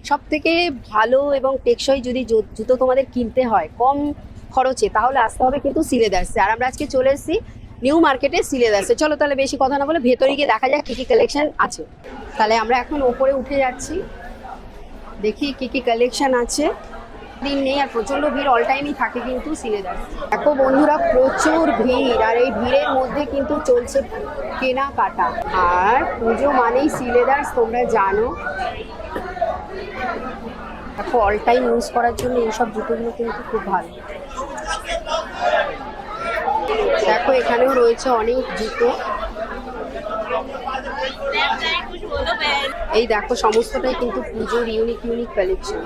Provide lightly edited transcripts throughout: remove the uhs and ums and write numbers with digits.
সব থেকে ভালো এবং টেকসই যদি জুতো তোমাদের কিনতে হয় কম খরচে, তাহলে আসতে হবে কিন্তু সিলেদার্সে। আর আমরা আজকে চলে এসেছি নিউ মার্কেটে সিলেদার্সে। চলো তাহলে বেশি কথা না বলে ভেতরে গিয়ে দেখা যাক কি কি কালেকশন আছে। তাহলে আমরা এখন ওপরে উঠে যাচ্ছি, দেখি কি কি কালেকশন আছে। দিন নেই আর প্রচন্ড ভিড় অল টাইমই থাকে কিন্তু সিলেদার্স। দেখো বন্ধুরা, প্রচুর ভিড়, আর এই ভিড়ের মধ্যে কিন্তু চলছে কেনাকাটা। আর পুজো মানেই সিলেদার্স, তোমরা জানো। দেখো অল টাইম ইউজ করার জন্য এইসব জুতোগুলো কিন্তু খুব ভালো। দেখো এখানেও রয়েছে অনেক জুতো। এই দেখো সমস্তটাই কিন্তু পুজোর ইউনিক ইউনিক কালেকশন।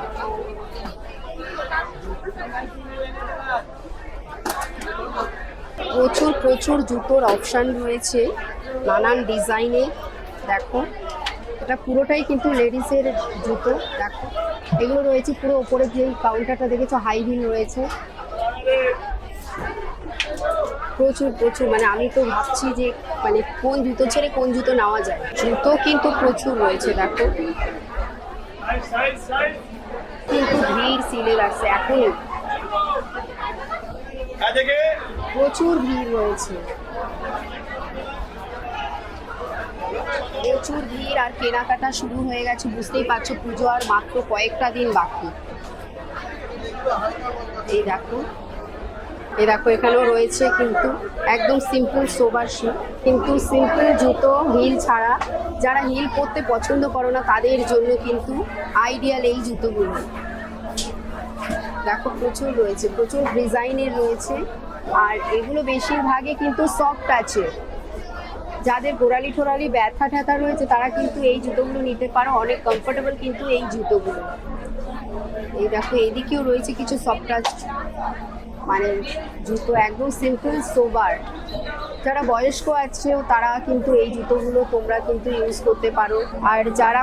প্রচুর প্রচুর জুতোর অপশান রয়েছে নানান ডিজাইনে। দেখো এটা পুরোটাই কিন্তু লেডিসের জুতো। দেখো এগুলো রয়েছে পুরো ওপরে যে কাউন্টারটা দেখেছো হাই হিল রয়েছে। প্রচুর প্রচুর, মানে আমি তো ভাবছি যে মানে কোন জুতো ছেড়ে কোন জুতো নেওয়া যায়। জুতো কিন্তু প্রচুর রয়েছে। দেখো কিন্তু ভিড় সিলেদার্সে এখনই প্রচুর ভিড় রয়েছে, প্রচুর ভিড়। আর কেনাকাটা শুরু হয়ে গেছে, বুঝতেই পারছো পুজো আর মাত্র কয়েকটা দিন বাকি। এই দেখো এখানেও রয়েছে কিন্তু একদম সিম্পল সোবার শু, কিন্তু সিম্পল জুতো হিল ছাড়া। যারা হিল পরতে পছন্দ করো না তাদের জন্য কিন্তু আইডিয়াল এই জুতোগুলো। দেখো প্রচুর রয়েছে, প্রচুর ডিজাইনের রয়েছে। আর এগুলো বেশিরভাগই কিন্তু সফট আছে। যাদের গোড়ালি টোড়ালি ব্যথা ট্যাথা রয়েছে তারা কিন্তু এই জুতোগুলো নিতে পারো, অনেক কমফোর্টেবল কিন্তু এই জুতোগুলো। এই দেখো এদিকেও রয়েছে কিছু সফট টাচ মানে জুতো, একদম সিম্পল সোবার। যারা বয়স্ক আছে তারা কিন্তু এই জুতোগুলো তোমরা কিন্তু ইউজ করতে পারো। আর যারা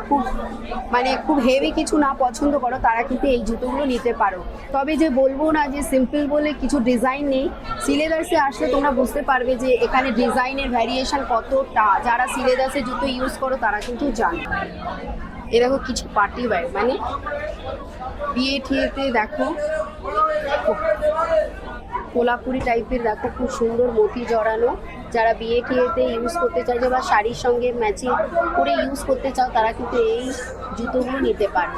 খুব হেভি কিছু না পছন্দ করো তারা কিন্তু এই জুতোগুলো নিতে পারো। তবে যে বলবো না যে সিম্পল বলে কিছু ডিজাইন নেই, সিলেদার্সে আসলে তোমরা বুঝতে পারবে যে এখানে ডিজাইনের ভ্যারিয়েশন কতটা। যারা সিলেদার্সে জুতো ইউজ করো তারা কিন্তু জানে। এ দেখো কিছু পার্টি ওয়্যার, মানে বিয়ে ঠিয়েতে দেখো কোলাপুরি টাইপের। দেখো খুব সুন্দর মোতি জড়ানো। যারা বিয়ে ঠিয়েতে ইউজ করতে চাইছো বা শাড়ির সঙ্গে ম্যাচিং করে ইউজ করতে চাও তারা কিন্তু এই জুতোগুলো নিতে পারো।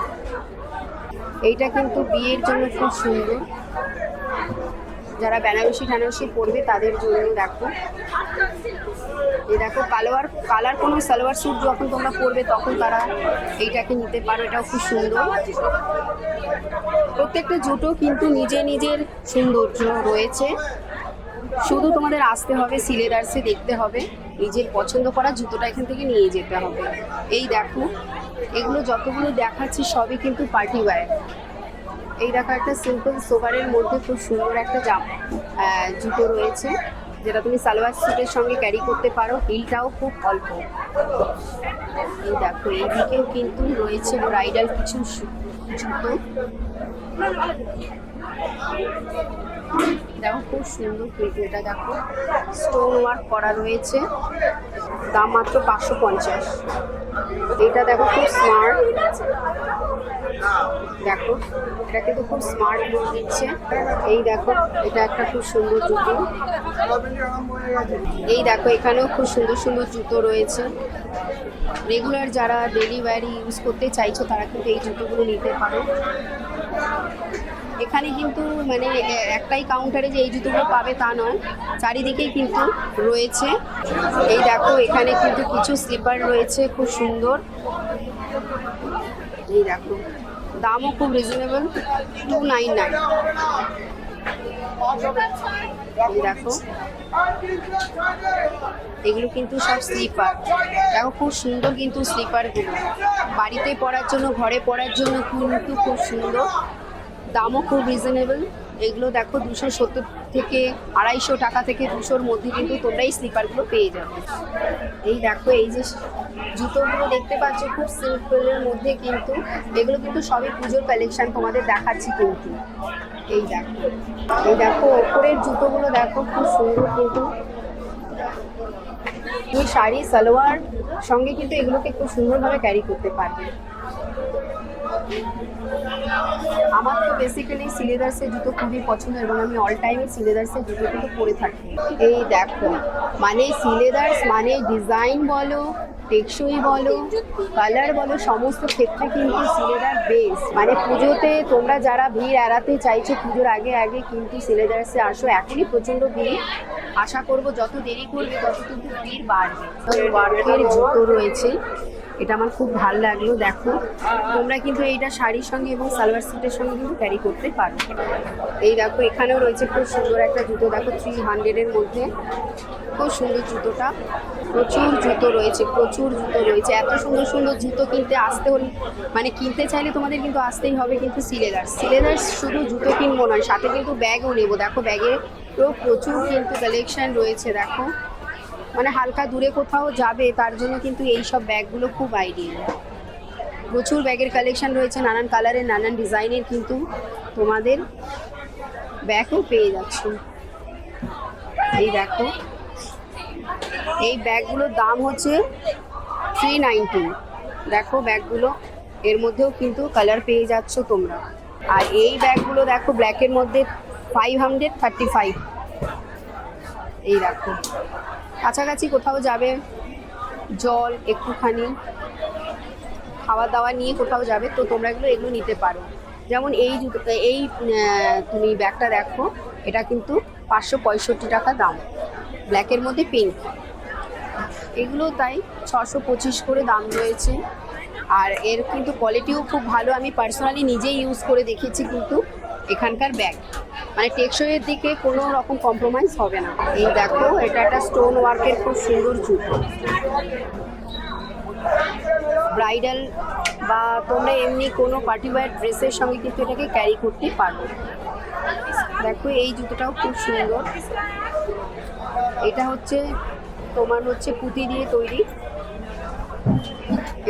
এইটা কিন্তু বিয়ের জন্য খুব সুন্দর, যারা বেনারসি পরবে তাদের জন্য। দেখো এই দেখো কালার কোনো সালোয়ার স্যুট যখন তোমরা পরবে তখন তারা এইটাকে নিতে পারো। এটাও খুব সুন্দর। প্রত্যেকটা জুতো কিন্তু নিজের সৌন্দর্য রয়েছে। শুধু তোমাদের আসতে হবে সিলেদার্সে, দেখতে হবে, নিজের পছন্দ করা জুতোটা এখান থেকে নিয়ে যেতে হবে। এই দেখো এগুলো যতগুলো দেখাচ্ছি সবই কিন্তু পার্টি ওয়্যার। এই দেখো একটা সিম্পল সোবারের মধ্যে খুব সুন্দর একটা জুতো রয়েছে, যেটা তুমি সালোয়ার স্যুটের সঙ্গে ক্যারি করতে পারো। হিলটাও খুব অল্প। এই দেখো এইদিকেও কিন্তু রয়েছে ব্রাইডাল কিছু জুতো। দেখো খুব সুন্দর কিন্তু এটা। দেখো স্টোন ওয়ার্ক করা রয়েছে, দাম মাত্র 550। এটা দেখো খুব স্মার্ট। দেখো এটা কিন্তু খুব স্মার্ট লুক দিচ্ছে। এই দেখো এটা একটা খুব সুন্দর জুতো। এই দেখো এখানেও খুব সুন্দর সুন্দর জুতো রয়েছে। রেগুলার যারা ডেলি ওয়্যারে ইউজ করতে চাইছো তারা কিন্তু এই জুতোগুলো নিতে পারো। এখানে কিন্তু মানে একটাই কাউন্টারে যে এই জুতোগুলো পাবে তা নয়, চারিদিকেই কিন্তু রয়েছে। এই দেখো এখানে কিন্তু কিছু স্লিপার রয়েছে খুব সুন্দর। এই দেখো দামও খুব রিজনেবল, 299। এই দেখো এগুলো কিন্তু সব স্লিপার। দেখো খুব সুন্দর কিন্তু স্লিপারগুলো, বাড়িতে পরার জন্য ঘরে পরার জন্য কিন্তু খুব সুন্দর। দামও খুব রিজনেবল। এগুলো দেখো 270 থেকে 250 টাকা থেকে 200-র মধ্যে কিন্তু তোমরা এই স্লিপারগুলো পেয়ে যাবে। এই দেখো এই যে জুতোগুলো দেখতে পাচ্ছ খুব সিম্পলের মধ্যে, কিন্তু এগুলো কিন্তু সবই পুজোর কালেকশন তোমাদের দেখাচ্ছি কিন্তু। এই দেখো ওপরের জুতোগুলো দেখো খুব সুন্দর কিন্তু। তুমি শাড়ি সালোয়ার সঙ্গে কিন্তু এগুলোকে খুব সুন্দরভাবে ক্যারি করতে পারবে। আমার তো বেসিক্যালি সিলেদার্সের জুতো খুবই পছন্দ এবং আমি অল টাইম সিলেদার্সের জুতো কিন্তু পরে থাকি। এই দেখো, মানে সিলেদার্স মানে ডিজাইন বলো, টেকসই বলো, কালার বলো, সমস্ত ক্ষেত্রে কিন্তু সিলেদার বেস। মানে পুজোতে তোমরা যারা ভিড় এড়াতে চাইছো পুজোর আগে আগে কিন্তু সিলেদার্সে আসো, এখনই প্রচণ্ড ভিড়। আশা করবো যত দেরি করবে তত কিন্তু ভিড় বাড়বে। ওয়ার্কের জুতো রয়েছে, এটা আমার খুব ভালো লাগলো। দেখো তোমরা কিন্তু এইটা শাড়ির সঙ্গে এবং সালোয়ার সেটের সঙ্গে কিন্তু ক্যারি করতে পারো। এই দেখো এখানেও রয়েছে খুব সুন্দর একটা জুতো, দেখো 300-এর মধ্যে, খুব সুন্দর জুতোটা। প্রচুর জুতো রয়েছে, প্রচুর জুতো রয়েছে। এত সুন্দর সুন্দর জুতো কিনতে আসতে হলে, মানে কিনতে চাইলে তোমাদের কিন্তু আসতেই হবে কিন্তু সিলেদার্স। সিলেদার্স শুধু জুতো কিনবো নয়, সাথে কিন্তু ব্যাগও নেবো। দেখো ব্যাগে তো প্রচুর কিন্তু কালেকশন রয়েছে। দেখো মানে হালকা দূরে কোথাও যাবে তার জন্য কিন্তু এই সব ব্যাগগুলো খুব আইডিয়াল। প্রচুর ব্যাগের কালেকশন রয়েছে, নানান কালারের নানান ডিজাইনের কিন্তু তোমাদের ব্যাগও পেয়ে যাচ্ছ। এই দেখো এই ব্যাগগুলোর দাম হচ্ছে 390। দেখো ব্যাগগুলো, এর মধ্যেও কিন্তু কালার পেয়ে যাচ্ছ তোমরা। আর এই ব্যাগগুলো দেখো ব্ল্যাকের মধ্যে 535। এই দেখো কাছাকাছি কোথাও যাবে, জল একটুখানি খাওয়া দাওয়া নিয়ে কোথাও যাবে তো তোমরা এগুলো নিতে পারো। যেমন এই জুতো, এই তুমি ব্যাগটা দেখো, এটা কিন্তু 565 টাকা দাম, ব্ল্যাকের মধ্যে পিঙ্ক। এগুলো তাই 625 করে দাম রয়েছে। আর এর কিন্তু কোয়ালিটিও খুব ভালো, আমি পার্সোনালি নিজেই ইউজ করে দেখেছি কিন্তু এখানকার ব্যাগ মানে টেকসইয়ের দিকে কোনো রকম কম্প্রোমাইজ হবে না। এই দেখো এটা একটা স্টোন ওয়ার্কের খুব সুন্দর জুতো, ব্রাইডাল বা তোমরা এমনি কোনো পার্টি ওয়্যার ড্রেসের সঙ্গে কিন্তু এটাকে ক্যারি করতে পারো। দেখো এই জুতোটাও খুব সুন্দর, এটা হচ্ছে তোমার হচ্ছে পুঁতি দিয়ে তৈরি,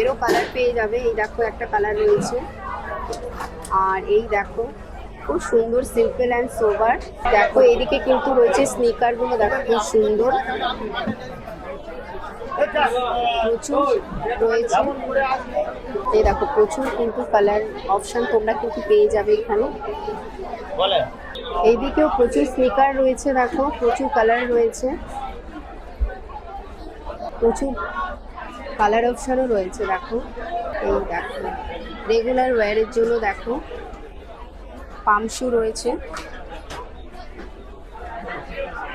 এরও কালার পেয়ে যাবে। এই দেখো একটা কালার রয়েছে। আর এই দেখো খুব সুন্দর সিম্পল অ্যান্ড সোবার। দেখো এদিকে কিন্তু রয়েছে স্নিকারগুলো, দেখো খুব সুন্দর, প্রচুর রয়েছে। এই দেখো প্রচুর কিন্তু কালার অপশন তোমরা কিন্তু পেয়ে যাবে এখানে। এইদিকেও প্রচুর স্নিকার রয়েছে, দেখো প্রচুর কালার রয়েছে, প্রচুর কালার অপশানও রয়েছে। দেখো এই দেখো রেগুলার ওয়্যারের জন্য দেখো পামশু রয়েছে।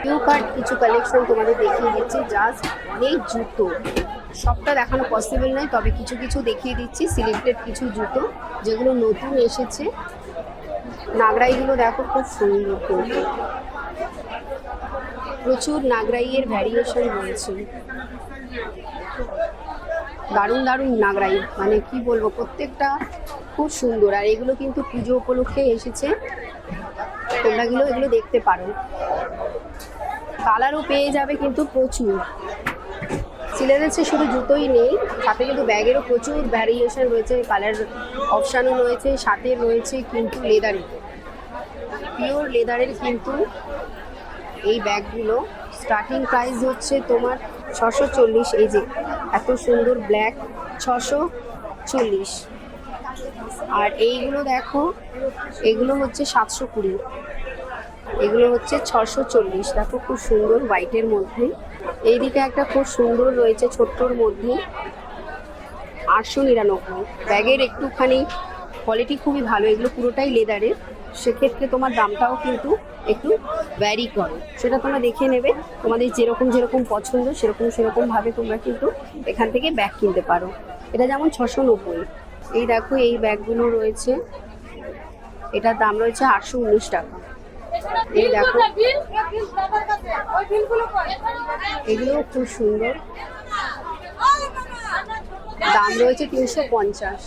নিউ কাট কিছু কালেকশন তোমাদের দেখিয়ে দিচ্ছি, জাস্ট এই জুতো সবটা দেখানো পসিবল নয়, তবে কিছু কিছু দেখিয়ে দিচ্ছি সিলেক্টেড কিছু জুতো যেগুলো নতুন এসেছে। নাগরাইগুলো দেখো খুব সুন্দর, কিন্তু প্রচুর নাগরাইয়ের ভ্যারিয়েশন রয়েছে, দারুণ দারুণ নাগরাই, মানে কি বলবো প্রত্যেকটা খুব সুন্দর। আর এগুলো কিন্তু পুজো উপলক্ষে এসেছে, তোমরা এগুলো দেখতে পারো। কালারও পেয়ে যাবে কিন্তু প্রচুর। সিলেদার্সে শুধু জুতোই নেই, সাথে কিন্তু ব্যাগেরও প্রচুর ভ্যারিয়েশন রয়েছে, কালার অপশানও রয়েছে, সাথে রয়েছে কিন্তু লেদারের, পিওর লেদারের কিন্তু এই ব্যাগগুলো। স্টার্টিং প্রাইস হচ্ছে তোমার 640। এই যে এত সুন্দর ব্ল্যাক 640। আর এইগুলো দেখো, এগুলো হচ্ছে 720, এগুলো হচ্ছে 640। দেখো খুব সুন্দর হোয়াইটের মধ্যে। এইদিকে একটা খুব সুন্দর রয়েছে ছোট্টর মধ্যে 899। ব্যাগের একটুখানি কোয়ালিটি খুবই ভালো, এগুলো পুরোটাই লেদারের, সেক্ষেত্রে তোমার দামটাও কিন্তু একটু ভ্যারি করে, সেটা তোমরা দেখে নেবে। তোমাদের যেরকম যেরকম পছন্দ সেরকমভাবে তোমরা কিন্তু এখান থেকে ব্যাগ কিনতে পারো। এটা যেমন 690। এই দেখো এই ব্যাগগুলো রয়েছে, এটার দাম রয়েছে 819 টাকা। এই দেখো এগুলোও খুব সুন্দর, দাম রয়েছে 350।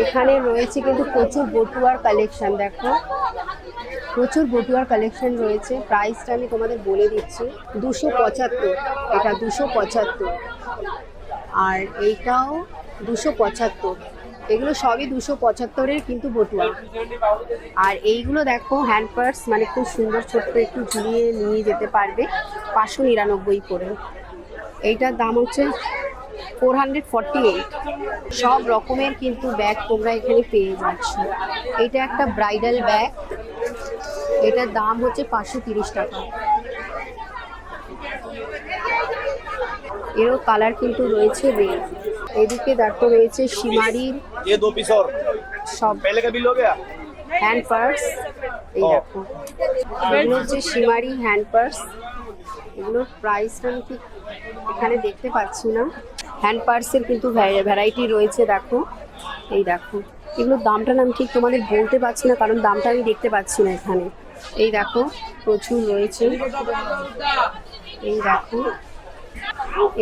এখানে রয়েছে কিন্তু প্রচুর বটুয়ার কালেকশন, দেখো প্রচুর বটুয়ার কালেকশন রয়েছে। প্রাইসটা আমি তোমাদের বলে দিচ্ছি, 275, এটা 275, আর এইটাও 275। এগুলো সবই 275-এর কিন্তু বটুয়া। আর এইগুলো দেখো হ্যান্ড পার্স, মানে খুব সুন্দর ছোট্ট, একটু ঝুলিয়ে নিয়ে যেতে পারবে, 599 করে। এইটার দাম হচ্ছে 448। সব রকমের কিন্তু ব্যাগ তোমরা এখানে পেয়ে যাচ্ছ। এটা একটা ব্রাইডাল ব্যাগ, এটার দাম হচ্ছে 530 টাকা। এরও কালার কিন্তু রয়েছে রেড। এদিকে দেখো রয়েছে সিমারির সব হ্যান্ড পার্স। এই দেখো এগুলো হচ্ছে সিমারি হ্যান্ড পার্স। এগুলোর প্রাইসটা আমি ঠিক এখানে দেখতে পাচ্ছি না। হ্যান্ড পার্সের কিন্তু ভ্যারাইটি রয়েছে দেখো। এই দেখো এগুলোর দামটা না আমি ঠিক তোমাদের বলতে পারছি না, কারণ দামটা আমি দেখতে পাচ্ছি না এখানে। এই দেখো প্রচুর রয়েছে।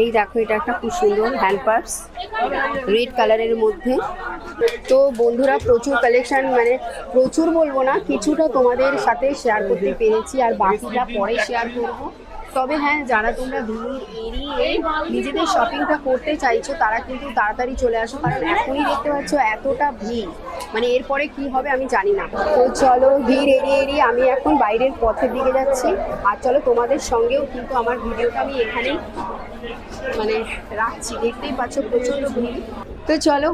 এই দেখো এটা একটা খুব সুন্দর হ্যান্ড পার্স রেড কালারের মধ্যে। তো বন্ধুরা প্রচুর কালেকশন, মানে প্রচুর বলবো না, কিছুটা তোমাদের সাথে শেয়ার করতে পেরেছি, আর বাকিটা পরে শেয়ার করব। তবে হ্যাঁ, যারা তোমরা ভিড় এড়িয়ে নিজেদের শপিংটা করতে চাইছো তারা কিন্তু তাড়াতাড়ি চলে আসো, কারণ এখনই দেখতে পাচ্ছ এতটা ভিড়, মানে এরপরে কি হবে আমি জানি না। তো চলো ভিড় এড়িয়ে আমি এখন বাইরের পথের দিকে যাচ্ছি। আর চলো তোমাদের সঙ্গেও কিন্তু আমার ভিডিওটা আমি এখানেই মানে রাখছি। দেখতেই পাচ্ছ প্রচণ্ড ভিড়। তো চলো,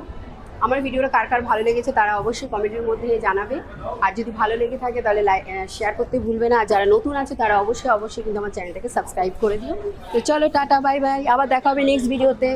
আমার ভিডিওটা কার কার ভালো লেগেছে তারা অবশ্যই কমেন্টের মধ্যে জানাবে। আর যদি ভালো লেগে থাকে তাহলে শেয়ার করতে ভুলবে না। আর যারা নতুন আছে তারা অবশ্যই কিন্তু আমার চ্যানেলটাকে সাবস্ক্রাইব করে দিও। তো চলো টাটা বাই বাই, আবার দেখা হবে নেক্সট ভিডিওতে।